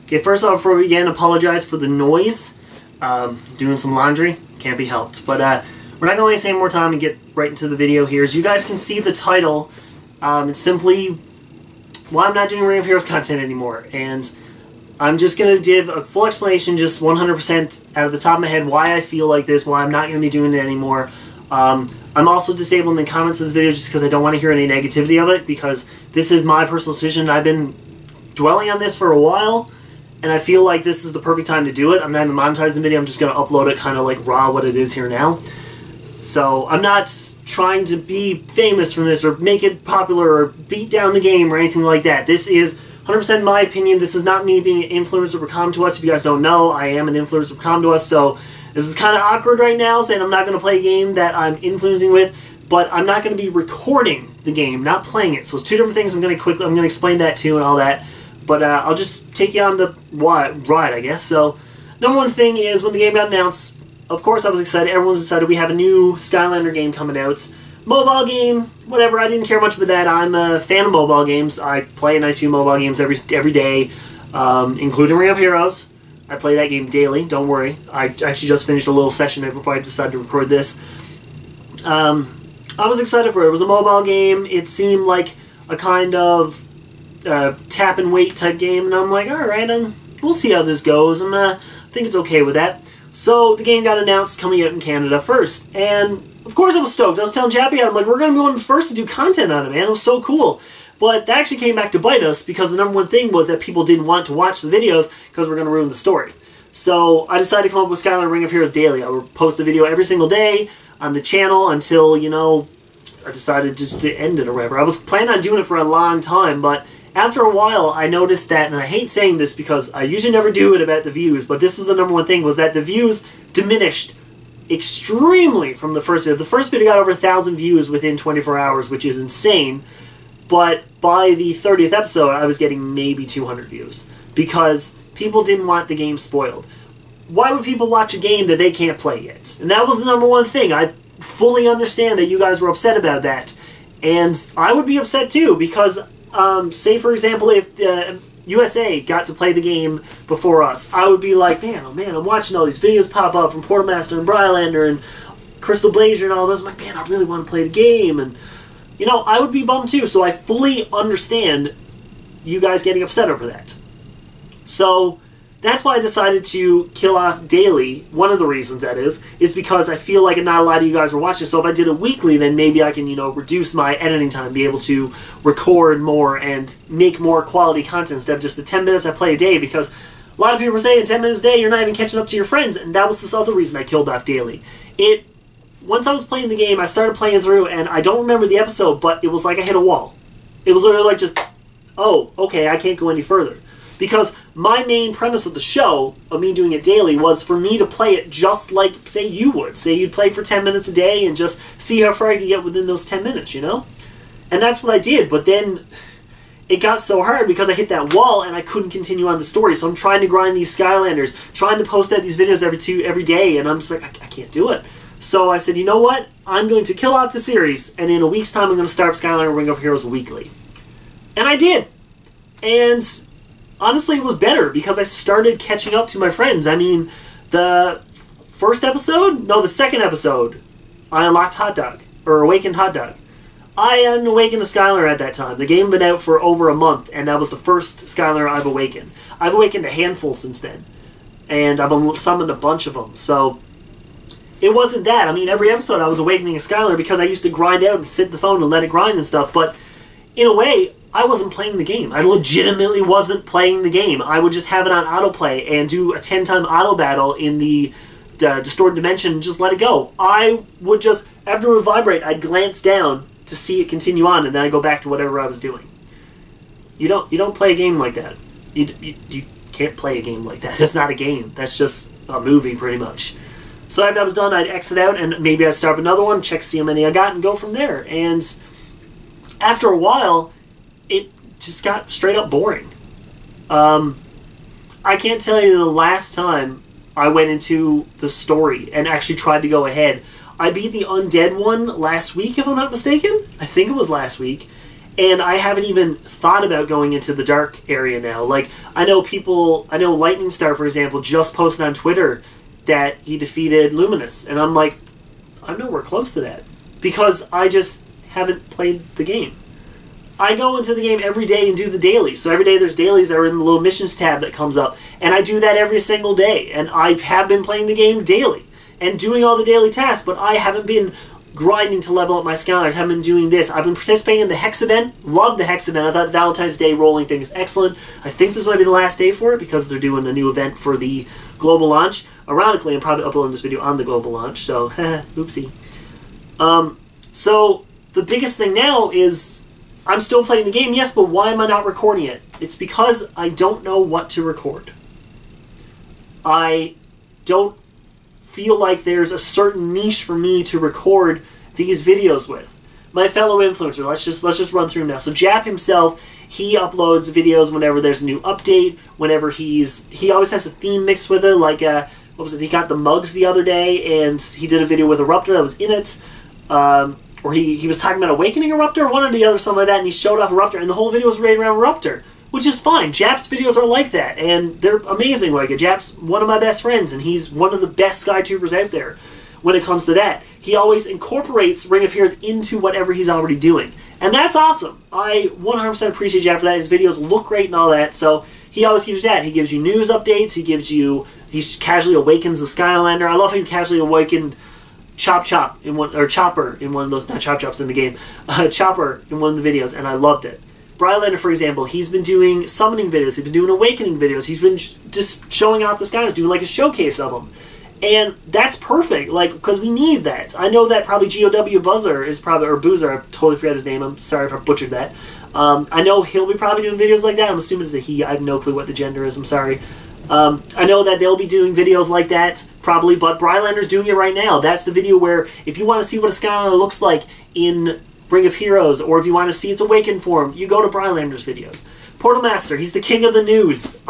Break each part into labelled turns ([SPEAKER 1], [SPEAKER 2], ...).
[SPEAKER 1] Okay, first off, before we begin, apologize for the noise. Doing some laundry, can't be helped. But we're not going to waste any more time and get right into the video here. As you guys can see the title, it's simply why I'm not doing Ring of Heroes content anymore. And I'm just going to give a full explanation, just 100% out of the top of my head, why I feel like this, why I'm not going to be doing it anymore. I'm also disabling the comments of this video just because I don't want to hear any negativity of it, because this is my personal decision. I've been dwelling on this for a while, and I feel like this is the perfect time to do it. I'm not even monetizing the video, I'm just going to upload it kind of like raw what it is here now. So I'm not trying to be famous from this or make it popular or beat down the game or anything like that. This is 100% my opinion. This is not me being an influencer for Come To Us. If you guys don't know, I am an influencer for Come To Us, so this is kind of awkward right now, saying I'm not going to play a game that I'm influencing with, but I'm not going to be recording the game, not playing it. So it's two different things. I'm going to explain that too and all that, but I'll just take you on the ride, I guess. So, number one thing is, when the game got announced, of course I was excited. Everyone was excited. We have a new Skylander game coming out. Mobile game, whatever. I didn't care much about that. I'm a fan of mobile games. I play a nice few mobile games every day, including Ring of Heroes. I play that game daily, don't worry. I actually just finished a little session there before I decided to record this. I was excited for it. It was a mobile game. It seemed like a kind of tap and wait type game, and I'm like, alright, we'll see how this goes. I think it's okay with that. So the game got announced coming out in Canada first, and of course I was stoked. I was telling Jappy, I'm like, we're going to be one of the first to do content on it, man. It was so cool. But that actually came back to bite us, because the number one thing was that people didn't want to watch the videos because we're going to ruin the story. So I decided to come up with Skylander Ring of Heroes Daily. I would post a video every single day on the channel until, you know, I decided just to end it or whatever. I was planning on doing it for a long time, but after a while I noticed that, and I hate saying this because I usually never do it about the views, but this was the number one thing, was that the views diminished extremely from the first video. The first video got over 1,000 views within 24 hours, which is insane. But by the 30th episode, I was getting maybe 200 views, because people didn't want the game spoiled. Why would people watch a game that they can't play yet? And that was the number one thing. I fully understand that you guys were upset about that. And I would be upset too, because, say for example, if USA got to play the game before us, I would be like, man, oh man, I'm watching all these videos pop up from Portalmaster and Skylander and Crystal Blazer and all those. I'm like, man, I really want to play the game. And you know, I would be bummed too, so I fully understand you guys getting upset over that. So that's why I decided to kill off daily. One of the reasons, that is because I feel like not a lot of you guys were watching. So if I did it weekly, then maybe I can, you know, reduce my editing time, be able to record more and make more quality content instead of just the 10 minutes I play a day, because a lot of people are saying 10 minutes a day, you're not even catching up to your friends, and that was this other reason I killed off daily. Once I was playing the game, I started playing through, and I don't remember the episode, but it was like I hit a wall. It was literally like just, oh, okay, I can't go any further. Because my main premise of the show, of me doing it daily, was for me to play it just like, say, you would. Say you'd play for 10 minutes a day and just see how far I could get within those 10 minutes, you know? And that's what I did, but then it got so hard because I hit that wall and I couldn't continue on the story. So I'm trying to grind these Skylanders, trying to post out these videos every day, and I'm just like, I can't do it. So I said, you know what? I'm going to kill off the series, and in a week's time I'm going to start Skylander Ring of Heroes weekly. And I did. And honestly, it was better because I started catching up to my friends. I mean, the second episode, I unlocked Hot Dog, or Awakened Hot Dog. I hadn't awakened a Skylander at that time. The game had been out for over a month, and that was the first Skylander I've awakened. I've awakened a handful since then, and I've summoned a bunch of them, so it wasn't that. I mean, every episode I was awakening a Skylander because I used to grind out and sit the phone and let it grind and stuff, but in a way, I wasn't playing the game. I legitimately wasn't playing the game. I would just have it on autoplay and do a 10-time auto battle in the distorted dimension and just let it go. I would just, after it would vibrate, I'd glance down to see it continue on, and then I'd go back to whatever I was doing. You don't play a game like that. You can't play a game like that. That's not a game. That's just a movie, pretty much. So after that was done, I'd exit out, and maybe I'd start up another one, check see how many I got, and go from there. And after a while, it just got straight up boring. I can't tell you the last time I went into the story and actually tried to go ahead. I beat the undead one last week, if I'm not mistaken. I think it was last week. And I haven't even thought about going into the dark area now. Like, I know Lightning Star, for example, just posted on Twitter that he defeated Luminous. And I'm like, I'm nowhere close to that. Because I just haven't played the game. I go into the game every day and do the dailies. So every day there's dailies that are in the little missions tab that comes up. And I do that every single day. And I have been playing the game daily and doing all the daily tasks. But I haven't been grinding to level up my Skylander. I haven't been doing this. I've been participating in the Hex event. Love the Hex event. I thought the Valentine's Day rolling thing is excellent. I think this might be the last day for it because they're doing a new event for the global launch. Ironically, I'm probably uploading this video on the global launch. So, oopsie. So, the biggest thing now is I'm still playing the game, yes, but why am I not recording it? It's because I don't know what to record. I don't feel like there's a certain niche for me to record these videos with. My fellow influencer, let's just run through them now. So Jap himself, he uploads videos whenever there's a new update, whenever he always has a theme mixed with it, like, what was it, he got the mugs the other day, and he did a video with Eruptor that was in it, or he was talking about Awakening Eruptor, one or the other, something like that, and he showed off Eruptor, and the whole video was rated around Eruptor, which is fine. Jap's videos are like that, and they're amazing. Like, Jap's one of my best friends, and he's one of the best SkyTubers out there when it comes to that. He always incorporates Ring of Heroes into whatever he's already doing, and that's awesome. I 100% appreciate Jap for that. His videos look great and all that, so he always gives you that. He gives you news updates, he casually awakens the Skylander. I love how he casually awakened Chopper in one of those, not Chop's in the game, Chopper in one of the videos, and I loved it. Skylander, for example, he's been doing summoning videos, he's been doing awakening videos, he's been just showing out the Skylers, doing like a showcase of them. And that's perfect, like, because we need that. I know that probably GOW Buzzer is probably, or Boozer, I totally forgot his name, I'm sorry if I butchered that. I know he'll be probably doing videos like that. I'm assuming it's a he, I have no clue what the gender is, I'm sorry. I know that they'll be doing videos like that, probably, but Brylander's doing it right now. That's the video where, if you want to see what a Skylander looks like in Ring of Heroes, or if you want to see its awakened form, you go to Brylander's videos. Portal Master, he's the king of the news.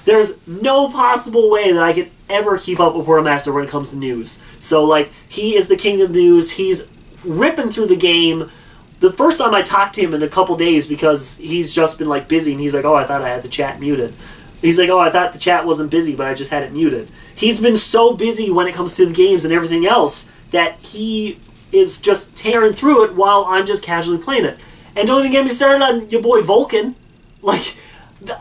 [SPEAKER 1] There's no possible way that I could ever keep up with Portal Master when it comes to news. So, like, he is the king of the news. He's ripping through the game. The first time I talked to him in a couple days, because he's just been, like, busy, and he's like, oh, I thought I had the chat muted. He's like, oh, I thought the chat wasn't busy, but I just had it muted. He's been so busy when it comes to the games and everything else that he is just tearing through it while I'm just casually playing it. And don't even get me started on your boy Vulcan. Like,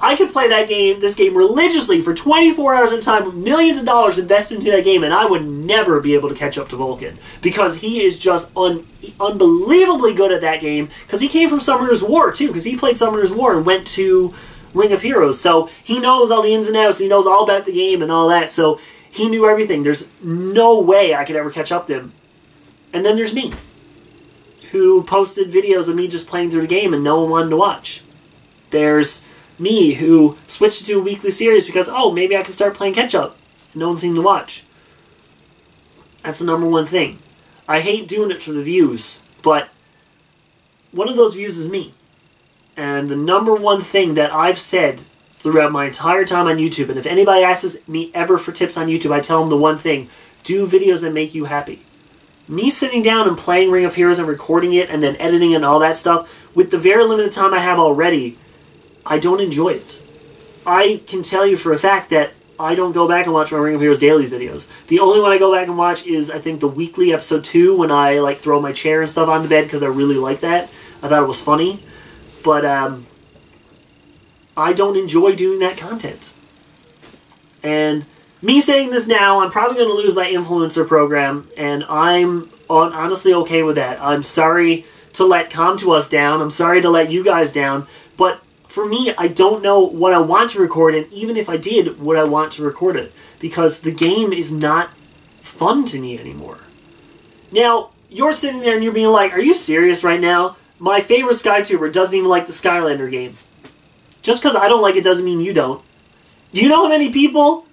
[SPEAKER 1] I could play this game religiously for 24 hours at a time with millions of dollars invested into that game, and I would never be able to catch up to Vulcan. Because he is just unbelievably good at that game, because he came from Summoner's War, too, because he played Summoner's War and went to Ring of Heroes, so he knows all the ins and outs, he knows all about the game and all that, so he knew everything. There's no way I could ever catch up to him. And then there's me, who posted videos of me just playing through the game and no one wanted to watch. There's me, who switched to a weekly series because, oh, maybe I can start playing catch-up, and no one seemed to watch. That's the number one thing. I hate doing it for the views, but one of those views is me. And the number one thing that I've said throughout my entire time on YouTube, and if anybody asks me ever for tips on YouTube, I tell them the one thing: do videos that make you happy. Me sitting down and playing Ring of Heroes and recording it and then editing and all that stuff, with the very limited time I have already, I don't enjoy it. I can tell you for a fact that I don't go back and watch my Ring of Heroes Dailies videos. The only one I go back and watch is, I think, the weekly episode 2, when I, like, throw my chair and stuff on the bed, because I really like that. I thought it was funny. But, I don't enjoy doing that content. And me saying this now, I'm probably going to lose my influencer program, and I'm honestly okay with that. I'm sorry to let Com2Us down. I'm sorry to let you guys down. But for me, I don't know what I want to record, and even if I did, would I want to record it? Because the game is not fun to me anymore. Now, you're sitting there and you're being like, are you serious right now? My favorite SkyTuber doesn't even like the Skylander game. Just because I don't like it doesn't mean you don't. Do you know how many people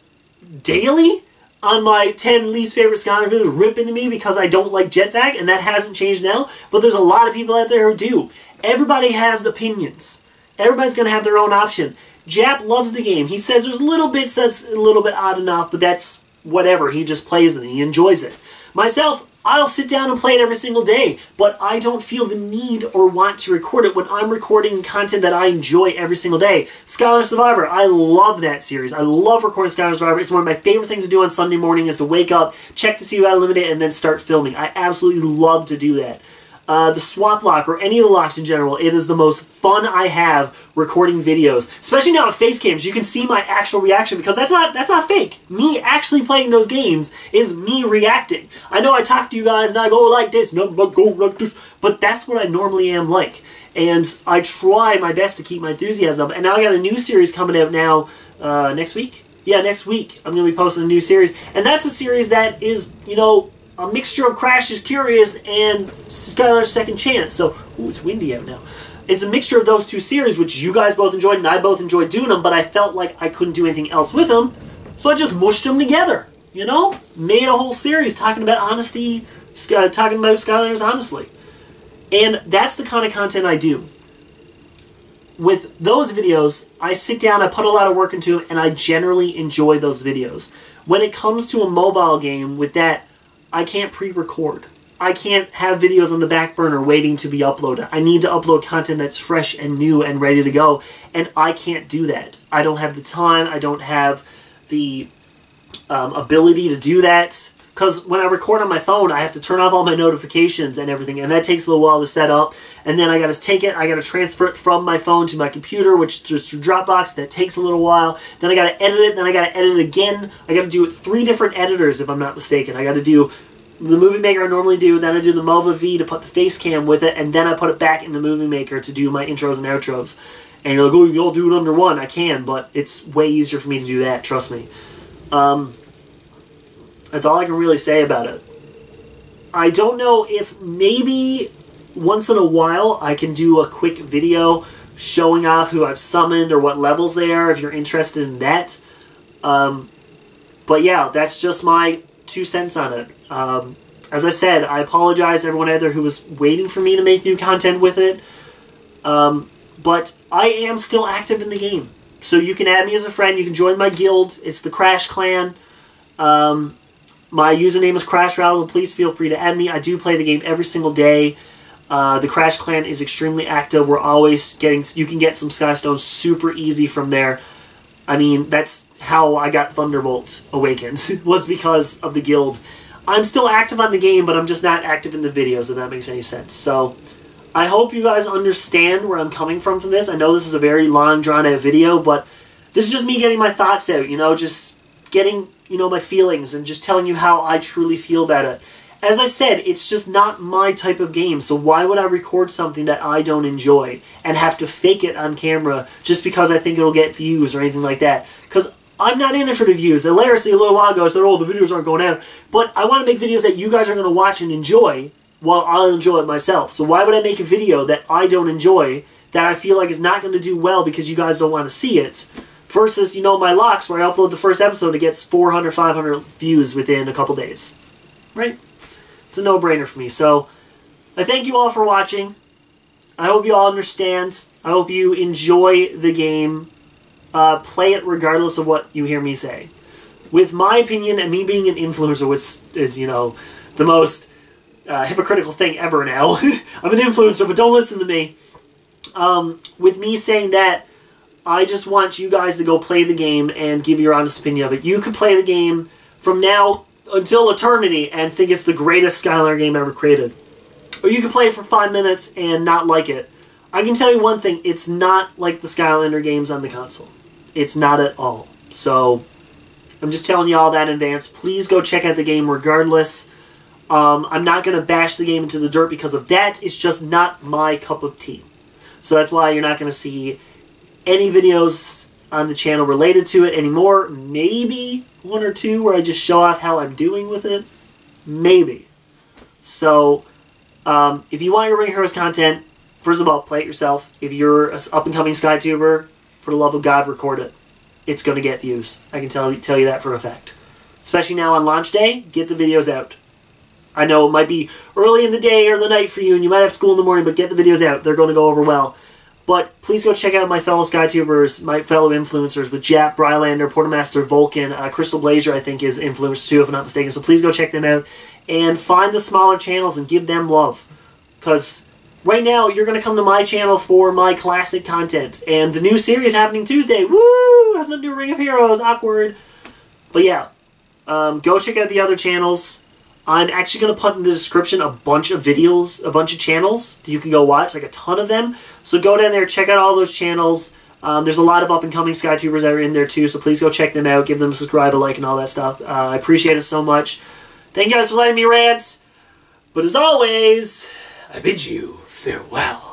[SPEAKER 1] daily on my 10 least favorite Skylander videos rip into me because I don't like Jetpack? And that hasn't changed now. But there's a lot of people out there who do. Everybody has opinions. Everybody's going to have their own option. Jap loves the game. He says there's little bits that's a little bit odd enough, but that's whatever. He just plays it and he enjoys it. Myself, I'll sit down and play it every single day, but I don't feel the need or want to record it when I'm recording content that I enjoy every single day. Skylander Survivor, I love that series. I love recording Skylander Survivor. It's one of my favorite things to do on Sunday morning is to wake up, check to see who got eliminated, and then start filming. I absolutely love to do that. The swap lock, or any of the locks in general, it is the most fun I have recording videos. Especially now with face cams, you can see my actual reaction because that's not fake. Me actually playing those games is me reacting. I know I talk to you guys and I go like this, no, go like this, but that's what I normally am like. And I try my best to keep my enthusiasm up. And now I got a new series coming out now next week. Yeah, next week I'm going to be posting a new series. And that's a series that is, you know, a mixture of Crash is Curious and Skylar's Second Chance. So, ooh, it's windy out now. It's a mixture of those two series, which you guys both enjoyed and I both enjoyed doing them, but I felt like I couldn't do anything else with them, so I just mushed them together, you know? Made a whole series talking about honesty, talking about Skylanders honestly. And that's the kind of content I do. With those videos, I sit down, I put a lot of work into them, and I generally enjoy those videos. When it comes to a mobile game, with that, I can't pre-record. I can't have videos on the back burner waiting to be uploaded. I need to upload content that's fresh and new and ready to go, and I can't do that. I don't have the time, I don't have the ability to do that, because when I record on my phone, I have to turn off all my notifications and everything, and that takes a little while to set up, and then I got to take it, I got to transfer it from my phone to my computer, which is through Dropbox. That takes a little while. Then I got to edit it, then I got to edit it again. I got to do it 3 different editors, if I'm not mistaken. I got to do the Movie Maker I normally do, then I do the Mova V to put the face cam with it, and then I put it back in the Movie Maker to do my intros and outros. And you're like, oh, you'll do it under one. I can, but it's way easier for me to do that, trust me. That's all I can really say about it. I don't know if maybe once in a while I can do a quick video showing off who I've summoned or what levels they are if you're interested in that. But yeah, that's just my 2 cents on it. As I said, I apologize to everyone out there who was waiting for me to make new content with it. But I am still active in the game. So you can add me as a friend. You can join my guild. It's the Crash Clan. My username is Crash Razzle. Please feel free to add me. I do play the game every single day. The Crash Clan is extremely active. We're always getting... You can get some Skystones super easy from there. I mean, that's how I got Thunderbolt Awakened, was because of the guild. I'm still active on the game, but I'm just not active in the videos, if that makes any sense. So, I hope you guys understand where I'm coming from this. I know this is a very long, drawn-out video, but this is just me getting my thoughts out, you know, just getting, you know, my feelings and just telling you how I truly feel about it. As I said, it's just not my type of game, so why would I record something that I don't enjoy and have to fake it on camera just because I think it'll get views or anything like that? Because I'm not in it for the views. Hilariously, a little while ago, I said, oh, the videos aren't going out. But I want to make videos that you guys are going to watch and enjoy while I'll enjoy it myself. So why would I make a video that I don't enjoy, that I feel like is not going to do well because you guys don't want to see it, versus, you know, my locks where I upload the first episode, it gets 400, 500 views within a couple days. Right? It's a no-brainer for me. So, I thank you all for watching. I hope you all understand. I hope you enjoy the game. Play it regardless of what you hear me say. With my opinion, and me being an influencer, which is, you know, the most hypocritical thing ever now. I'm an influencer, but don't listen to me. With me saying that, I just want you guys to go play the game and give your honest opinion of it. You could play the game from now until eternity and think it's the greatest Skylander game ever created. Or you could play it for 5 minutes and not like it. I can tell you one thing, it's not like the Skylander games on the console. It's not at all. So, I'm just telling you all that in advance. Please go check out the game regardless. I'm not going to bash the game into the dirt because of that. It's just not my cup of tea. So that's why you're not going to see any videos on the channel related to it anymore. Maybe 1 or 2 where I just show off how I'm doing with it. Maybe. So, if you want your Ring Heroes content, first of all, play it yourself. If you're an up-and-coming SkyTuber, for the love of God, record it. It's going to get views. I can tell you that for a fact. Especially now on launch day, get the videos out. I know it might be early in the day or the night for you, and you might have school in the morning, but get the videos out. They're going to go over well. But please go check out my fellow SkyTubers, my fellow influencers with Jap, Brylander, Portamaster, Vulcan, Crystal Blazer I think is influenced too if I'm not mistaken. So please go check them out and find the smaller channels and give them love. Because right now you're going to come to my channel for my classic content. And the new series happening Tuesday. Woo! Has nothing to do with Ring of Heroes. Awkward. But yeah, go check out the other channels. I'm actually going to put in the description a bunch of videos, a bunch of channels that you can go watch, like a ton of them. So go down there, check out all those channels. There's a lot of up-and-coming SkyTubers that are in there too, so please go check them out. Give them a subscribe, a like, and all that stuff. I appreciate it so much. Thank you guys for letting me rant. But as always, I bid you farewell.